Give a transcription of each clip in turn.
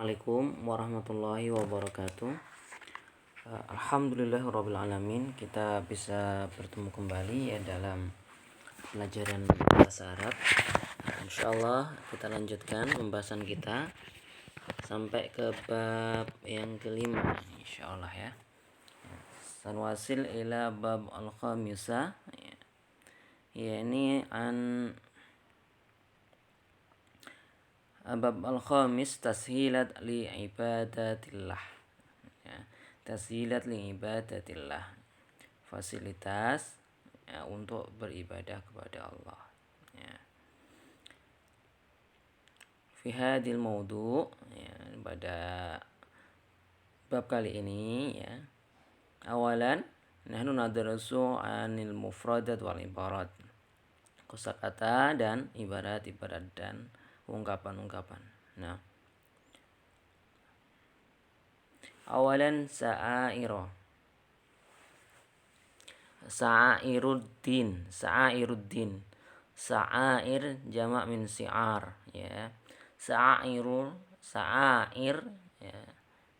Assalamualaikum warahmatullahi wabarakatuh. Alhamdulillahirrabbilalamin. Kita bisa bertemu kembali ya dalam pelajaran bahasa Arab. Insyaallah kita lanjutkan pembahasan kita sampai ke bab yang kelima insyaallah ya. Sanwasil ila bab al-khamisa ya, ini bab al-khamis tashilat li ibadatillah ya, tashilat li ibadatillah, fasilitas ya, untuk beribadah kepada Allah ya. Fi hadil maudu ya, pada bab kali ini ya, awalan nahnu nadrasu anil mufradat wal ibarat, kosakata dan ibarat-ibarat dan ungkapan-ungkapan. Nah, awalan sa'airuddin, sa'air jamak min si'ar ya. Sa'air ya,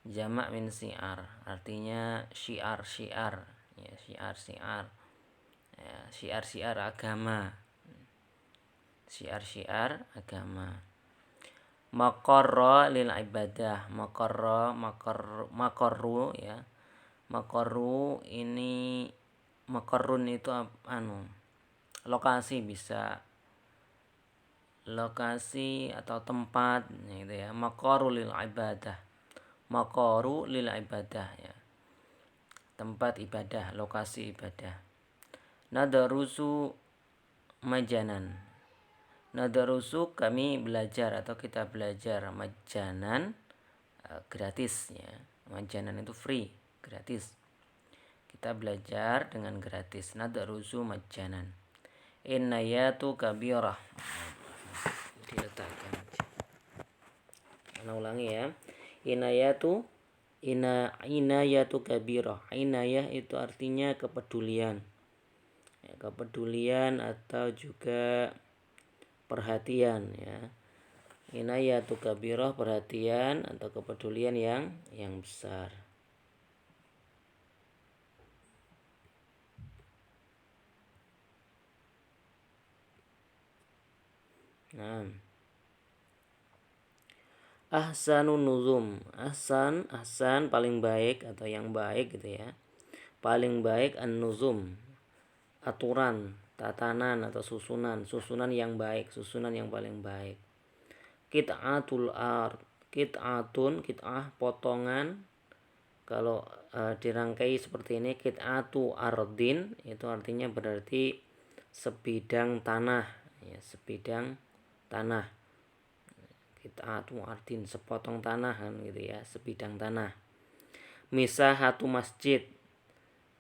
jamak min si'ar, artinya syiar ya, syiar ya, syiar agama, syiar agama. Maqarra lil ibadah, maqarru ya. Maqarru ini, maqarrun itu lokasi, bisa lokasi atau tempat gitu ya. Maqarru lil ibadah, maqarru lil ibadah ya, tempat ibadah, lokasi ibadah. Nadarusu majanan, nadarusu kami belajar atau kita belajar, majanan gratis ya. Majanan itu free, gratis. Kita belajar dengan gratis. Nadarusu majanan. Innayatu kabirah, diletakkan. Ana ulangi ya. Inayatu kabirah. Inayah itu artinya kepedulian ya, kepedulian atau juga perhatian ya. Inayatu kabirah, perhatian atau kepedulian yang besar. Nah, ahsanun nuzum, ahsan paling baik atau yang baik gitu ya. Paling baik an-nuzum, aturan, tatanan atau susunan yang baik, susunan yang paling baik. Qit'atul ard, qit'ah potongan. Kalau dirangkai seperti ini, qit'atu ardin itu artinya berarti sebidang tanah ya, sebidang tanah. Qit'atu ardin, sepotong tanah kan gitu ya, sebidang tanah. Misahatu masjid,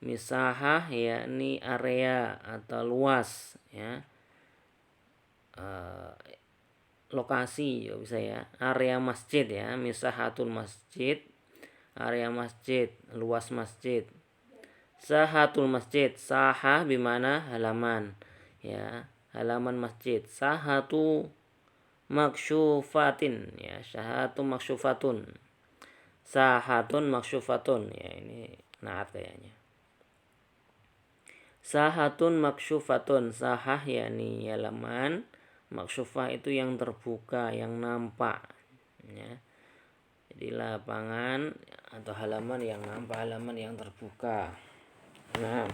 misahah yakni area atau luas ya, lokasi ya bisa ya, area masjid ya. Misahatul masjid, area masjid, luas masjid. Sahatul masjid, sahah bimana halaman ya, halaman masjid. Sahatu maksyufatin ya, sahatu maksyufatun, sahatun maksyufatun ya, ini naat kayaknya. Sahatun maksyufatun, sahah yakni halaman, maksyufah itu yang terbuka, yang nampak ya. Jadi lapangan atau halaman yang nampak, halaman yang terbuka. Nah,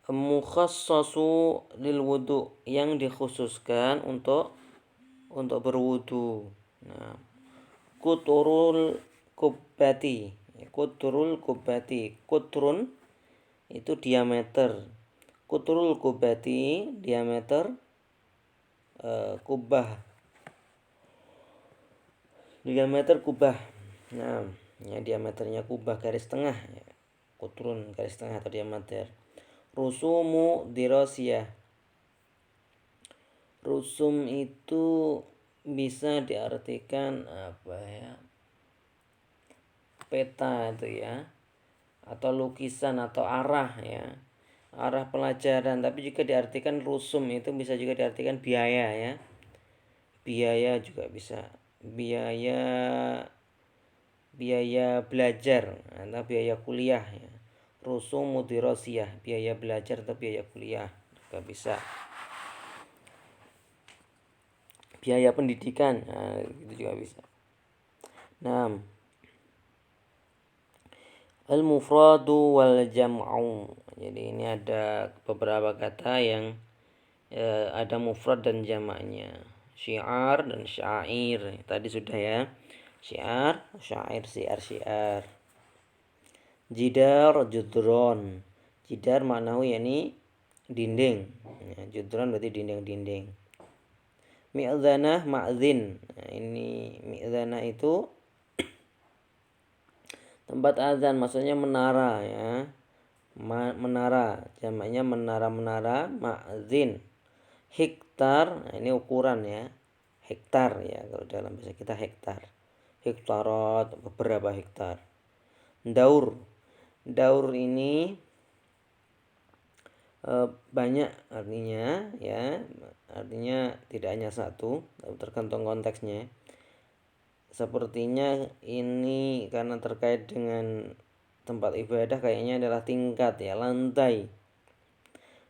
mukhassasu lil wudu, yang dikhususkan untuk berwudu. Nah, kuturul kubbati, kutrun itu diameter, kuturul kubbati diameter kubah, diameter kubah. Nah, ya diameternya kubah garis tengah ya. Kutrun garis tengah atau diameter. Rusumu dirasiyah, rusum itu bisa diartikan apa ya, peta itu ya, atau lukisan atau arah ya, arah pelajaran. Tapi juga diartikan rusum itu bisa juga diartikan biaya ya, biaya juga bisa, biaya belajar atau biaya kuliah ya. Rusumu dirosiyah, biaya belajar atau biaya kuliah juga bisa. Biaya pendidikan, nah, itu juga bisa. Nah, al-mufradu wal jam'u. Jadi ini ada beberapa kata yang ada mufrad dan jamaknya. Syiar dan syair. Tadi sudah ya. Syiar, syair, syiar. Jidar, judron. Jidar maknahu yakni dinding. Ya, judron berarti dinding-dinding. Mi'zanah, ma'zin. Nah, ini mi'zanah itu tempat azan, maksudnya menara ya. Menara, jamaknya menara-menara, ma'zin. Hektar, nah ini ukuran ya. Hektar ya, kalau dalam bahasa kita hektar. Hektarat, beberapa hektar. Daur. Daur ini banyak artinya ya. Artinya tidak hanya satu, tergantung konteksnya. Sepertinya ini karena terkait dengan tempat ibadah kayaknya adalah tingkat ya, lantai.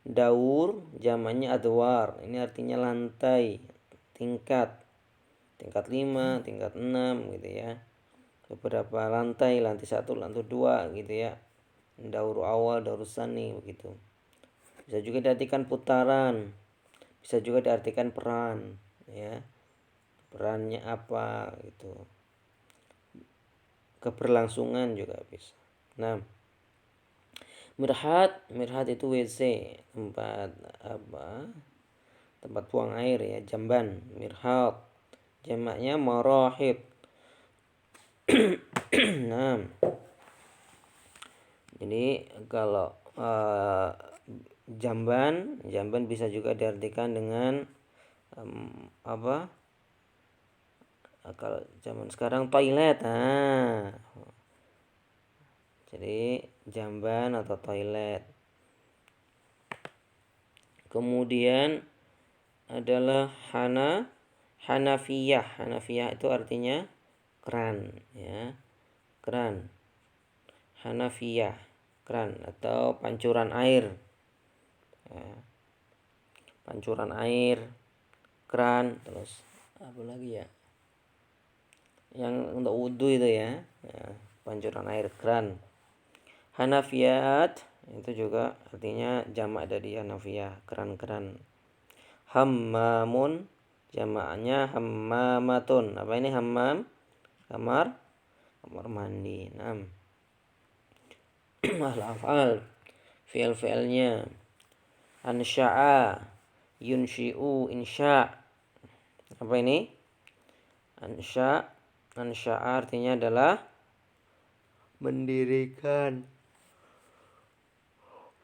Daur jamannya adwar, ini artinya lantai, tingkat. Tingkat 5, tingkat 6 gitu ya. Beberapa lantai, lantai 1, lantai 2 gitu ya. Daur awal, daur sani begitu. Bisa juga diartikan putaran. Bisa juga diartikan peran ya. Perannya apa gitu. Keberlangsungan juga bisa. Nah, mirhat itu WC, tempat apa? Tempat buang air ya, jamban, mirhat. Jamaknya marahid. Nah, jadi kalau jamban bisa juga diartikan dengan apa? Kalau zaman sekarang toilet. Nah, jadi jamban atau toilet. Kemudian adalah Hanafiyah. Hanafiyah itu artinya keran ya. Keran. Hanafiyah, keran atau pancuran air. Ya. Pancuran air, keran, terus apa lagi ya? Yang untuk wudhu itu ya. Ya, pancuran air, keran. Hanafiyat itu juga artinya jamak dari Hanafiyah, keran-keran. Hammamun jamaknya hammamatun. Apa ini hammam? Kamar mandi. 6. Al-af'al, fi'il-fi'ilnya. Ansya'a, yunshi'u, insya'. Apa ini? Ansya'a artinya adalah mendirikan.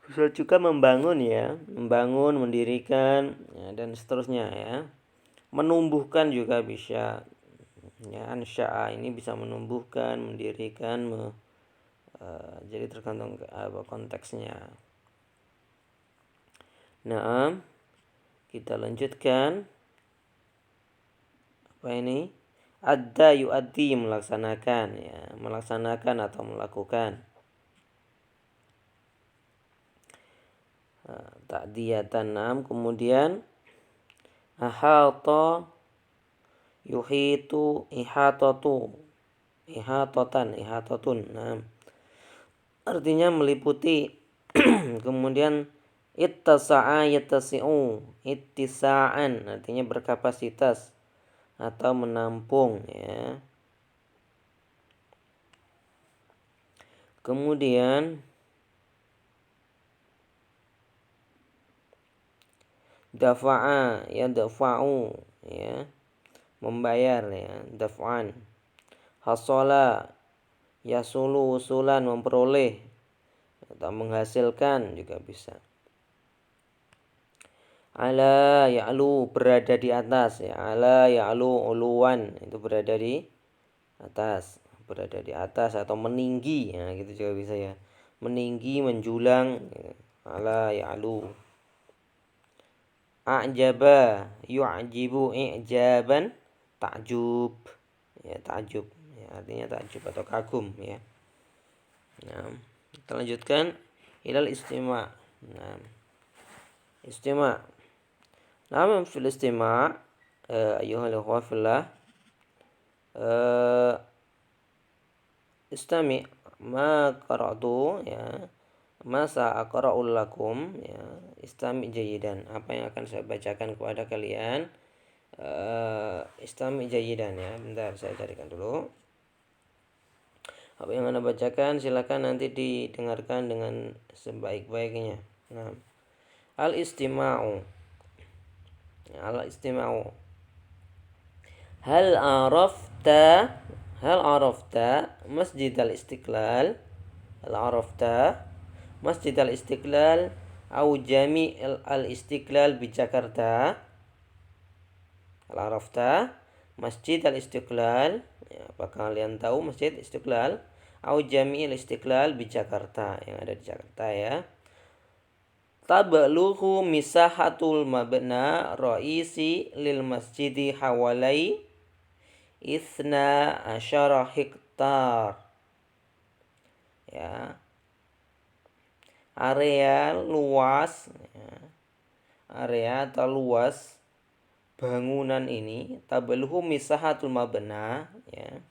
Bisa juga membangun ya, membangun, mendirikan ya, dan seterusnya ya. Menumbuhkan juga bisa. Ya, ansya'a ini bisa menumbuhkan, mendirikan, jadi tergantung konteksnya. Nah, kita lanjutkan. Apa ini? Adda yu'addi, melaksanakan ya, melaksanakan atau melakukan. Ta'diyatan. Kemudian ahata yuhitu, ihatatu, ihatatun. Nah, artinya meliputi. Kemudian ittasa'a yattasi'u, ittisa'an artinya berkapasitas atau menampung ya. Kemudian dafa'a ya, dafa'u ya, membayar ya, daf'an. Hasala yasulu, usulan, memperoleh atau menghasilkan juga bisa. Ala ya'lu, berada di atas ya. Ala ya'lu uluwan, itu berada di atas, berada di atas atau meninggi ya, gitu juga bisa ya. Meninggi, menjulang ya. Ala ya'lu. a'jaba yu'jibu i'jaban ta'jub. Ya, ta'jub. Ya, artinya ta'jub atau kagum ya. Nah, kita lanjutkan ilal istima'. Nah, istima'. Namun fil istima' ayyuhal ikhwah fillah istami' ma qara'tu ya. Masa aqra'ul lakum ya, istami' jayidan. Apa yang akan saya bacakan kepada kalian? Istami' jayidan ya. Bentar saya carikan dulu. Apa yang Anda bacakan silakan nanti didengarkan dengan sebaik-baiknya. Nah, al-istima'u. Al-istima'u. Hal arafta Masjid al-Istiqlal? Hal arafta Masjid al-Istiqlal au Jami' al-Istiqlal di Jakarta? Hal arafta Masjid al-Istiqlal? Ya, apakah kalian tahu Masjid Istiqlal? Au Jami' al-Istiqlal di Jakarta, yang ada di Jakarta ya. Tabaluhu misahatul mabna raisi lil masjidi hawalai isna asyara hektar. Ya. Area luas ya. Area atau luas bangunan ini tabaluhu misahatul mabna ya.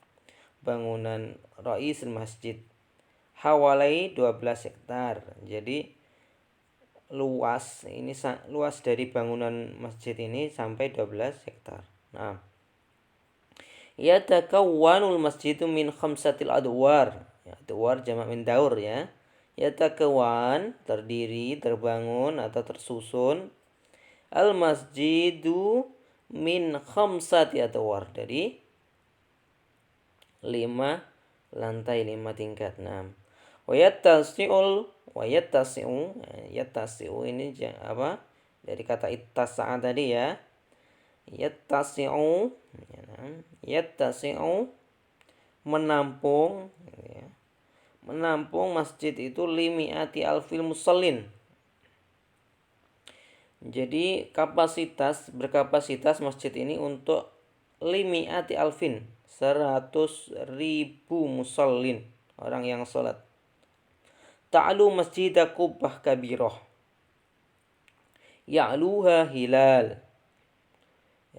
Bangunan ra'isul masjid hawalai 12 hektar. Jadi luas dari bangunan masjid ini sampai 12 hektar. Nah, yatakawwanul masjidu min khamsatil adwar. Ya, adwar jamak min daur ya. Yatakawwan terdiri, terbangun atau tersusun. Al masjidu min khamsati adwar, dari 5 lantai, 5 tingkat. Nah, yattasi'u ini apa? Dari kata ittasa'a tadi ya. Yattasi'u menampung ya. Menampung masjid itu limi'ati alfil musallin. Jadi berkapasitas masjid ini untuk limi'ati alfin, 100.000 musallin, orang yang sholat. Ta'lu masjidah Qubbah kabirah. Ya'luha hilal.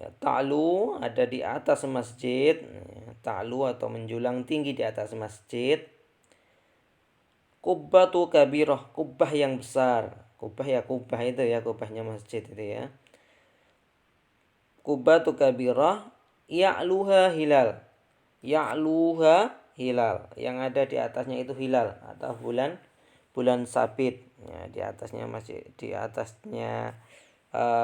Ya, ta'lu ada di atas masjid. Ya, ta'lu atau menjulang tinggi di atas masjid. Qubbatu kabirah, kubbah yang besar. Kubbah itu ya, kubbahnya masjid itu ya. Qubbatu kabirah ya'luha hilal. Ya'luha hilal, yang ada di atasnya itu hilal atau bulan sabit. Ya, di atasnya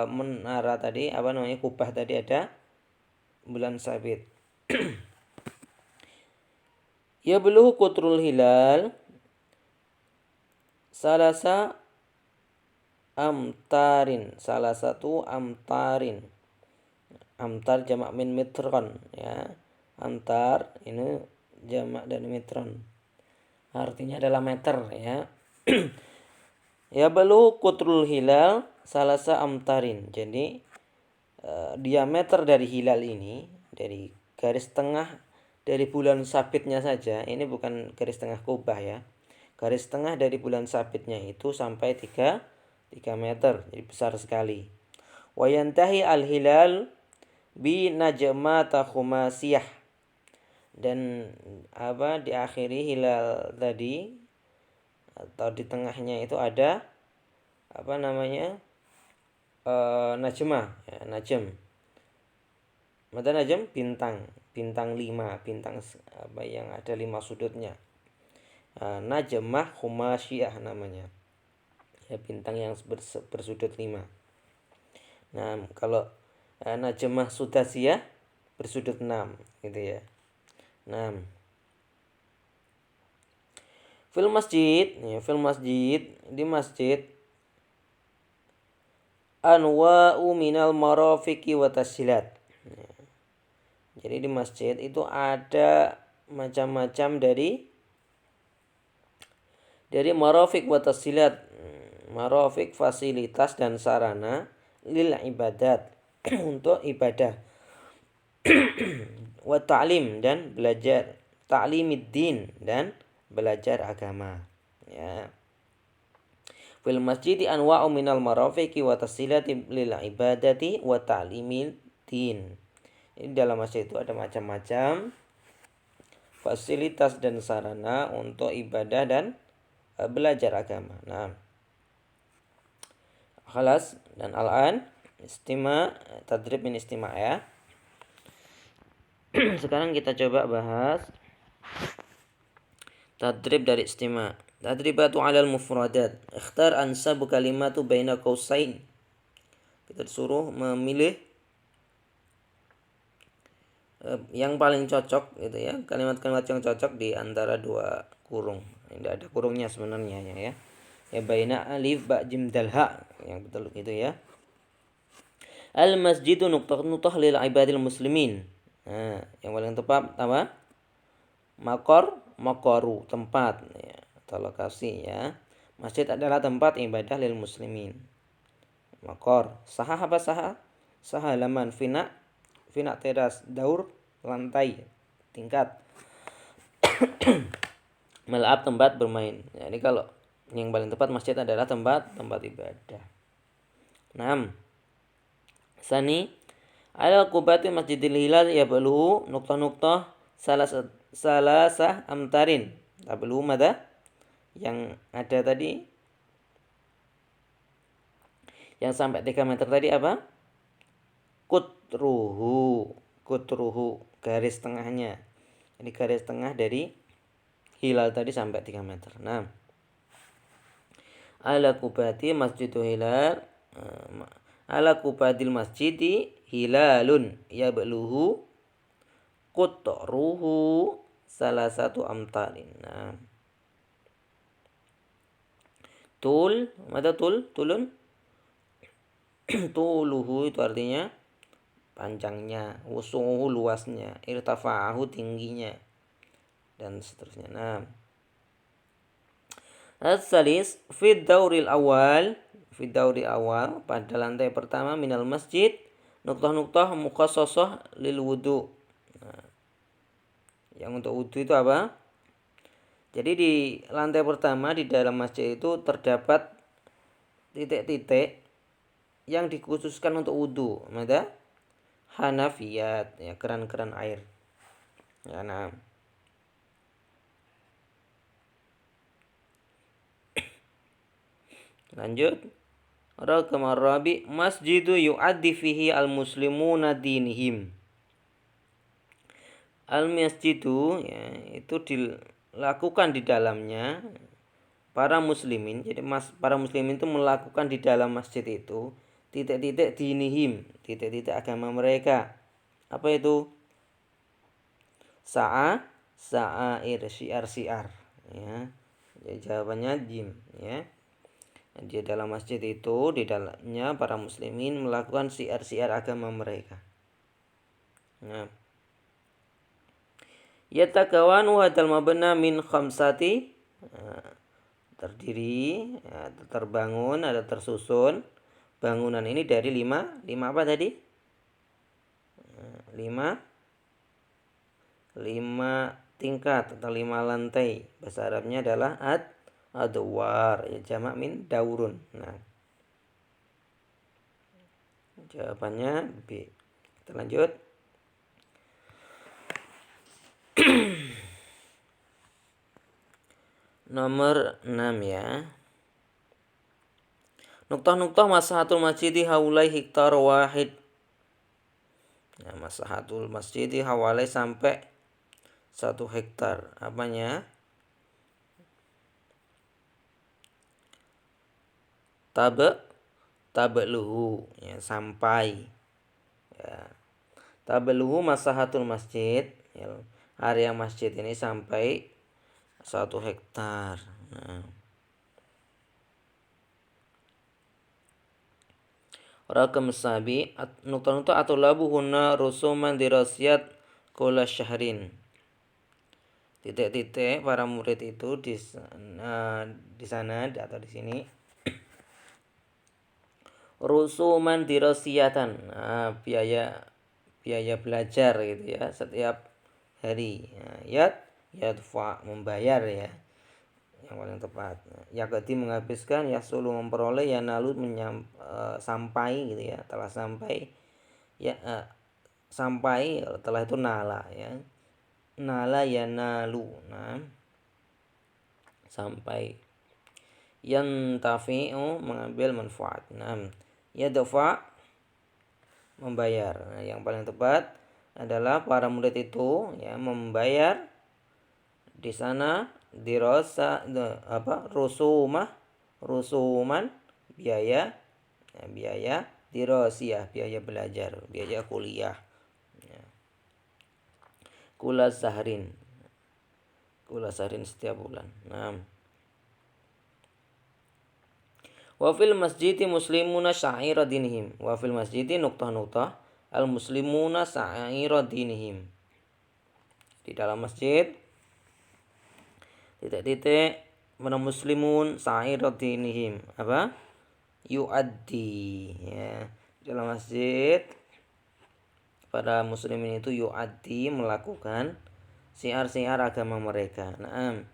menara tadi kubbah tadi ada bulan sabit. Ya beluhu kutrul hilal salah satu amtarin. Amtar jamak min mitron ya. Amtar ini jamak dari mitron. Artinya adalah meter ya. Ya beluhu kutrul hilal salasa amtarin. Jadi diameter dari hilal ini, dari garis tengah dari bulan sabitnya saja, ini bukan garis tengah kubah ya. Garis tengah dari bulan sabitnya itu sampai 3 meter, jadi besar sekali. Wa yantahi al-hilal bi najmata khumasiyah, dan diakhiri hilal tadi atau di tengahnya itu ada najmah ya, najm. Mata najm bintang 5, bintang yang ada 5 sudutnya. Najmah khumasiyah namanya. Ya, bintang yang bersudut 5. Nah, kalau najmah sudasiyah bersudut 6 gitu ya. 6. Fil masjid di masjid anwa'u minal marafiqi wa tashilat. Jadi di masjid itu ada macam-macam dari marafiq wa tashilat. Marafiq fasilitas dan sarana, lil ibadat untuk ibadah wa ta'lim dan belajar ta'limiddin dan belajar agama ya. Fil masjidi anwa'u minal marafiqi wa tasilati lil ibadati wa ta'limil din. Ini dalam masjid itu ada macam-macam fasilitas dan sarana untuk ibadah dan belajar agama. Nah, khalas dan al-an istima tadrib min istima ya. Sekarang kita coba bahas tadrib dari istima. Tadribatu 'alal mufradat. Ikhtar ansabu kalimatu baina qausain. Kita disuruh memilih yang paling cocok gitu ya, kalimat-kalimat yang cocok di antara dua kurung. Tidak ada kurungnya sebenarnya ya. Ya baina alif ba jim dal ha yang betul gitu ya. Al masjidu nuqtah lil ibadil muslimin. Nah, yang paling tepat apa? Maqaru tempat ya, atau lokasi ya. Masjid adalah tempat ibadah lil muslimin. Maqar. Sahah apa sahah? Sahah halaman fina teras daur lantai tingkat. Mal'ab tempat bermain. Jadi kalau yang paling tepat masjid adalah tempat ibadah. 6. Sani ala qubati Masjidil Hilal yabluhu nuqtah salasah amtarin. Tabluhu mada? Yang ada tadi yang sampai 3 meter tadi apa? Kutruhu garis tengahnya. Ini garis tengah dari hilal tadi sampai 3 meter. Nah, ala kubati masjidul hilal ala kubatil masjidi hilalun yabluhu qutruhu salah satu amtarin. Nah, tulun tuluhu itu artinya panjangnya, wusuhu luasnya, irtafa'ahu tingginya dan seterusnya. Nah, as-salis fi dauril awal pada lantai pertama minal masjid nuqtah mukhassasah lil wudu. Nah, yang untuk wudu itu apa? Jadi di lantai pertama di dalam masjid itu terdapat titik-titik yang dikhususkan untuk wudu. Ada hanafiyat ya, keran-keran air. Ya, nah. Lanjut. Raqam rabi masjidu yu'addi fihi al-muslimuna dinihim. Al-masjidu ya, itu dilakukan di dalamnya para muslimin. Jadi para muslimin itu melakukan di dalam masjid itu titik-titik dinihim, titik-titik agama mereka. Apa itu? Sa'air syiar ya. Jadi jawabannya jim ya. Di dalam masjid itu di dalamnya para muslimin melakukan syiar agama mereka. Nah, yatakawanu hadal mabna min khamsati terdiri terbangun ada tersusun bangunan ini dari 5 apa tadi? 5 tingkat atau 5 lantai. Bahasa Arabnya adalah adwar ya, jamak min daurun. Nah, jawabannya B. Kita lanjut. Nomor 6 ya. Nuqtah masahatul masjidi haulai hektar wahid. Ya, masahatul masjidi haulai sampai 1 hektar. Apanya? Tabeluhu ya, sampai ya. Tabeluhu masahatul masjid ya, area masjid ini sampai 1 hektar. Nah, Rakam sabi nuqtah atulabu huna rusuman dirasiyat kula syahrin. Titik-titik para murid itu di sana atau di sini rusuman dirosiyatan, nah, biaya belajar gitu ya setiap hari. Nah, yadfa membayar ya yang paling tepat. Yakti menghabiskan, yasulu memperoleh, yanalu sampai gitu ya, telah sampai ya, sampai telah itu nala ya, nala yanalu, nah sampai. Yantafi'u mengambil manfaat, nah yadfa membayar. Nah, yang paling tepat adalah para murid itu ya membayar di sana dirasa rusuman biaya ya, biaya dirosiyah biaya belajar, biaya kuliah ya. Kula sahrin setiap bulan. Nah, wa fil masjidi muslimuna sya'ira dinihim. Wa fil masjidi nuktah-nuktah al muslimuna sya'ira dinihim. Di dalam masjid titik-titik mana muslimun sya'ira dinihim apa? Yu'addi ya. Dalam masjid para muslimin itu yu'addi melakukan syiar-syiar agama mereka. Naam.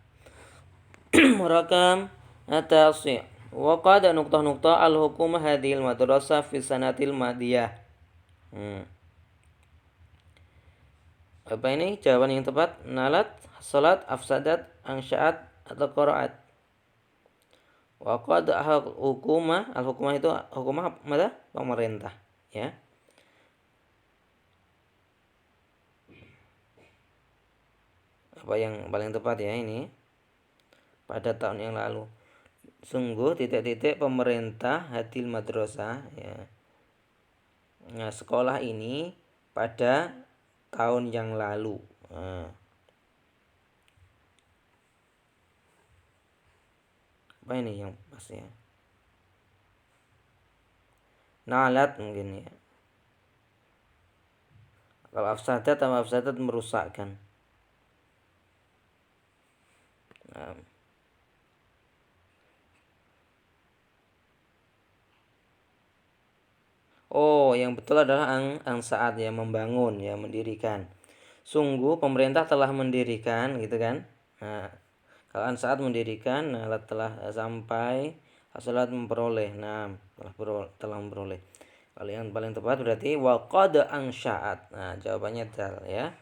Merakam at-tasi' wa qad nuqtah-nuqtah al-hukumah hadhil madrasah fi sanatil madiyah. Apa ini jawaban yang tepat? Nalat, salat, afsadat, angsya'at atau qira'at. Wa qad al-hukumah itu hukumah apa? Pemerintah ya. Apa yang paling tepat ya ini? Pada tahun yang lalu. Sungguh titik-titik pemerintah hadil madrasah ya. Nah, sekolah ini pada tahun yang lalu. Nah, apa ini yang pas ya? Nalat mungkin ya. Kalau afsadat merusakkan. Nah, oh, yang betul adalah saat ya membangun ya mendirikan. Sungguh pemerintah telah mendirikan gitu kan. Nah, kalau saat mendirikan, nah telah sampai salat memperoleh. Nah, telah memperoleh. Kalau yang paling tepat berarti wa qad ansya'at. Nah, jawabannya dal ya.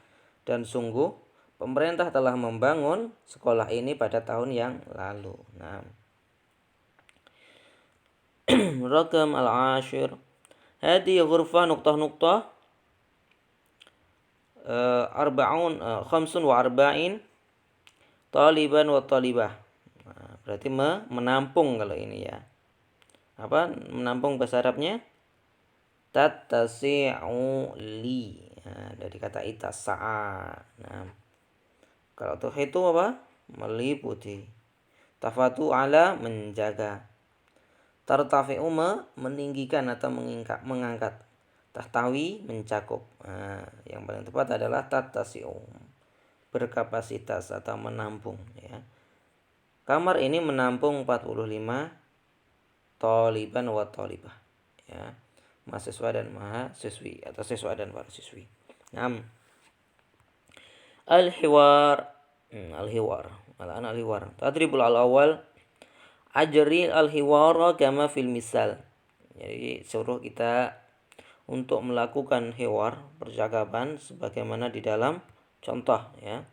Dan sungguh pemerintah telah membangun sekolah ini pada tahun yang lalu. Nah, Rakam al-ashir. Hadi ghurfah nuqtah arba'un khamsun wa arba'in taliban wa talibah. Nah, berarti menampung kalau ini ya. Apa menampung bahasa Arabnya? Tattasi'u li. Nah, dari kata itasa'a. Nah, kalau tuh itu apa? Meliputi. Tafatu ala menjaga. Tartafi'u meninggikan atau mengangkat. Tahtawi mencakup. Nah, yang paling tepat adalah tattasi'u. Berkapasitas atau menampung ya. Kamar ini menampung 45 taliban wa talibah ya. Mahasiswa dan mahasiswi atau siswa dan para siswi. 6. Al-hiwar. Al-hiwar. Tadribul al-awwal ajri al-hiwara kama fil misal. Jadi suruh kita untuk melakukan hiwar, percakapan sebagaimana di dalam contoh ya.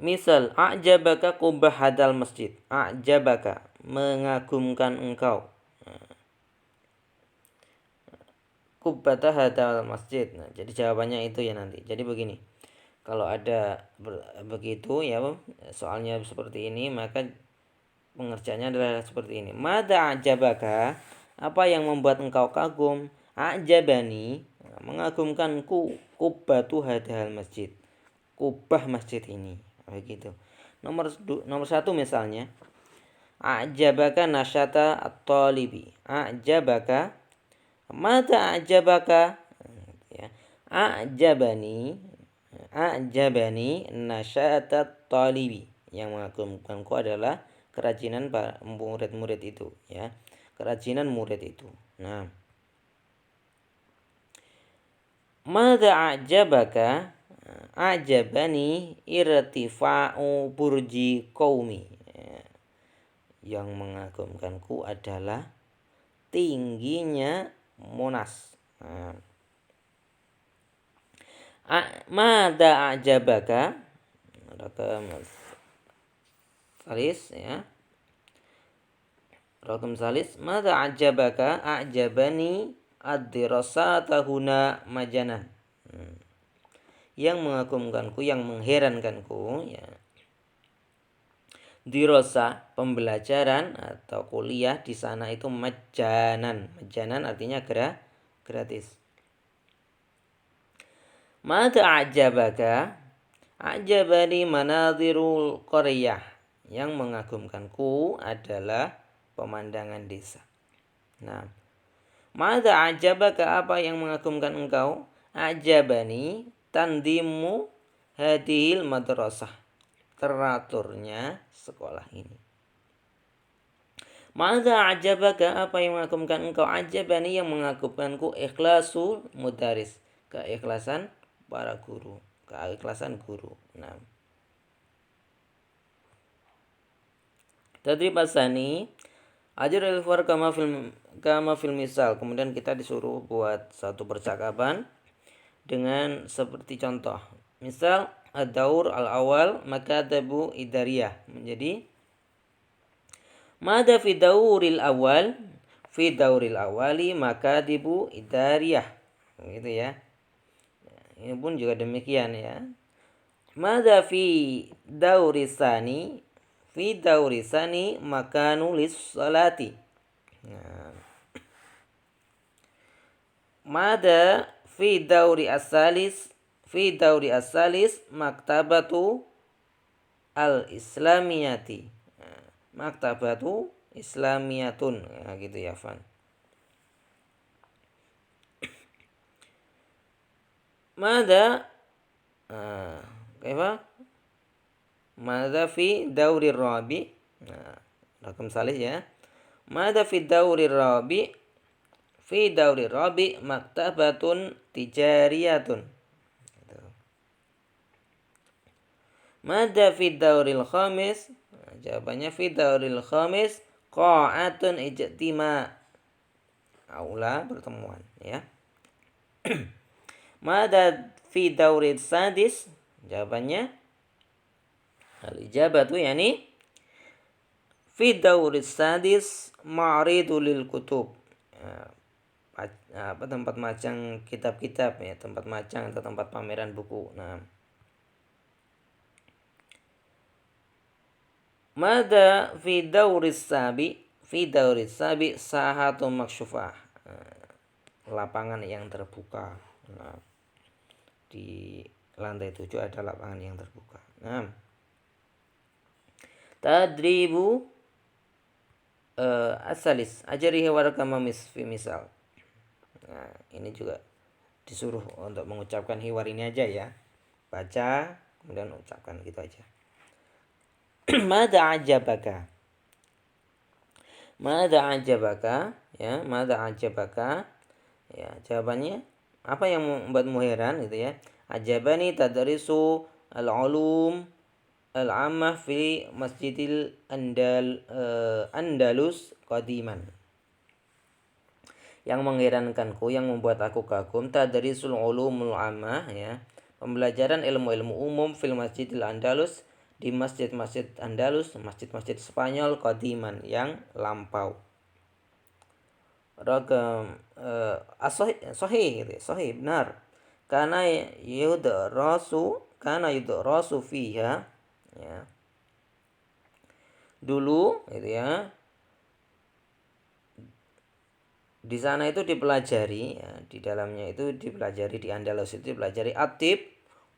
Misal, a'jabaka qubah hadal masjid. A'jabaka, mengagumkan engkau. Qubbata hadal masjid. Nah, jadi jawabannya itu ya nanti. Jadi begini. Kalau ada begitu ya, soalnya seperti ini, maka pengerjaannya adalah seperti ini. Mada a'jabaka? Apa yang membuat engkau kagum? A'jabani, mengagumkanku. Qubbatu hadal masjid. Kubah masjid ini. Begitu. Nomor 1 misalnya. A'jabaka nasyata at-talibi. A'jabaka. Mata a'jabaka? Ya. A'jabani nasyata at-talibi. Yang mengagumkanku adalah kerajinan murid-murid itu ya. Kerajinan murid itu. Nah, madza a'jabaka? A'jabani irtifa'u burji qaumi. Yang mengagumkanku adalah tingginya Monas. Nah, madza a'jabaka? Rakam salis ya. Rakam salis, madza a'jabaka? A'jabani ad-dirasata huna majanan. Yang mengagumkanku, yang mengherankanku ya. Dirasa pembelajaran atau kuliah di sana itu majanan. Majanan artinya gratis. Mata a'jabaka? A'jabani manadhirul qaryah. Yang mengagumkanku adalah pemandangan desa. Nah, mata a'jabaka? Apa yang mengagumkan engkau? A'jabani tandimu hadhil madrasah. Teraturnya sekolah ini. Maka ajabaka? Apa yang mengagumkan engkau? Ajabani, yang mengagumkanku ikhlasul mudaris, keikhlasan para guru, keikhlasan guru. Nah, tadrib asani, ajar al-far kama fil misal. Kemudian kita disuruh buat satu percakapan dengan seperti contoh. Misal ad-daur al-awal makatabu idariyah. Menjadi mada fi dauril awal? Fi dauril awali makatibu idariyah. Gitu ya. Ini pun juga demikian ya. Mada fi dauri sani? Fi dauri sani makanu lis salati. Nah. Mada fi dauri asalis? Fi dauri asalis maktabatu al-islamiyati. Maktabatu islamiyatun. Nah, gitu ya, Fan. Mada kaifa? Mada fi dauri rabi? Nah, rakam salis ya. Mada fi dauri rabi? Fi dauri rabi maktabatun tijariyatun. Mada fi dauril khamis? Nah, jawabannya fi dauril khamis qa'atun ijtima. Aula pertemuan ya. Mada fi dauril sadis? Jawabannya al-ijabatu yani fi dauril sadis ma'ridu lil kutub. Tempat macang kitab-kitab ya, tempat macang atau tempat pameran buku. Nah, mada fi dauris sabi? Fi dauris sabi sahatu maksyufah. Lapangan yang terbuka. Nah, di lantai 7 ada lapangan yang terbuka. Nah, tadribu asalis ajarihi warakama fi misal. Nah, ini juga disuruh untuk mengucapkan hiwar ini aja ya. Baca kemudian ucapkan gitu aja. Mada ajabaka? Mada ajabaka? Ya, mada ajabaka? Ya, jawabannya apa yang membuatmu heran gitu ya. Ajabani tadrisu al-ulum al-ammah fi Masjidil Andalus qadiman. Yang mengherankanku, yang membuat aku kagum, tadrisul ulumul ammah ya. Pembelajaran ilmu-ilmu umum fil Masjidil Andalus, di masjid-masjid Andalus, masjid-masjid Spanyol qadiman yang lampau. Ragam sahih gitu, sahih benar. Kana yudrasu fiha ya. Dulu gitu ya. Di sana itu dipelajari ya, di dalamnya itu dipelajari, di Andalus itu dipelajari atib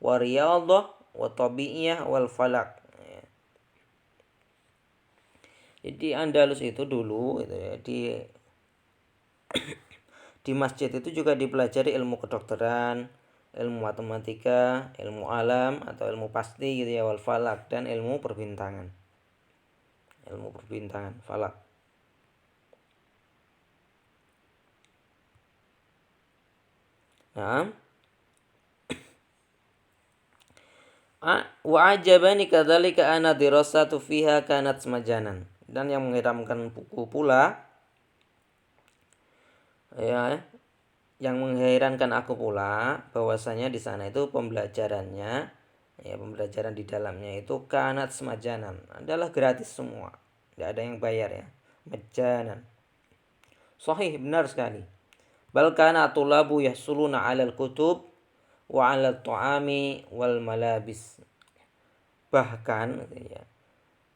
wa riyadhah wa tabi'iyah wal falak ya. Jadi Andalus itu dulu gitu ya, di masjid itu juga dipelajari ilmu kedokteran, ilmu matematika, ilmu alam atau ilmu pasti gitu ya, wal falak, dan ilmu perbintangan. ilmu perbintangan, falak. Nah, wa ajabani kadzalika ana dirasatu fiha kanat majanan. Dan yang mengherankan buku pula, ya, yang mengherankan aku pula bahwasanya di sana itu pembelajarannya, ya, pembelajaran di dalamnya itu kanat semajanan, adalah gratis semua, tidak ada yang bayar, ya, majanan. Sahih, benar sekali. Bal kana tulabu yahsuluna 'alal kutub wa 'alal ta'ami wal malabis. Bahkan, ya,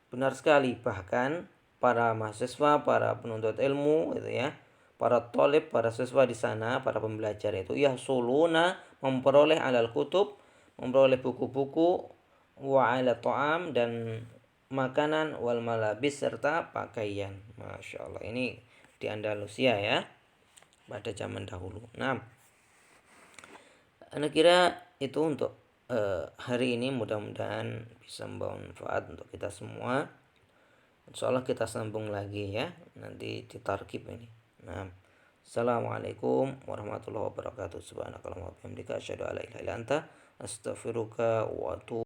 benar sekali, bahkan para mahasiswa, para penuntut ilmu, gitu ya, para tolib, para siswa di sana, para pembelajar itu yahsuluna, memperoleh alal kutub, memperoleh buku-buku, wa 'ala ta'am, dan makanan, wal malabis, serta pakaian. Masya Allah, ini di Andalusia, ya, pada zaman dahulu. Nah, Anda kira itu untuk hari ini, mudah-mudahan bisa membawa manfaat untuk kita semua. Insyaallah kita sambung lagi, ya, nanti di tarkib ini. Nah, assalamualaikum warahmatullahi wabarakatuh. Subhanakallahumma wa bihamdika asyhadu an la ilaha illa anta astaghfiruka wa atubu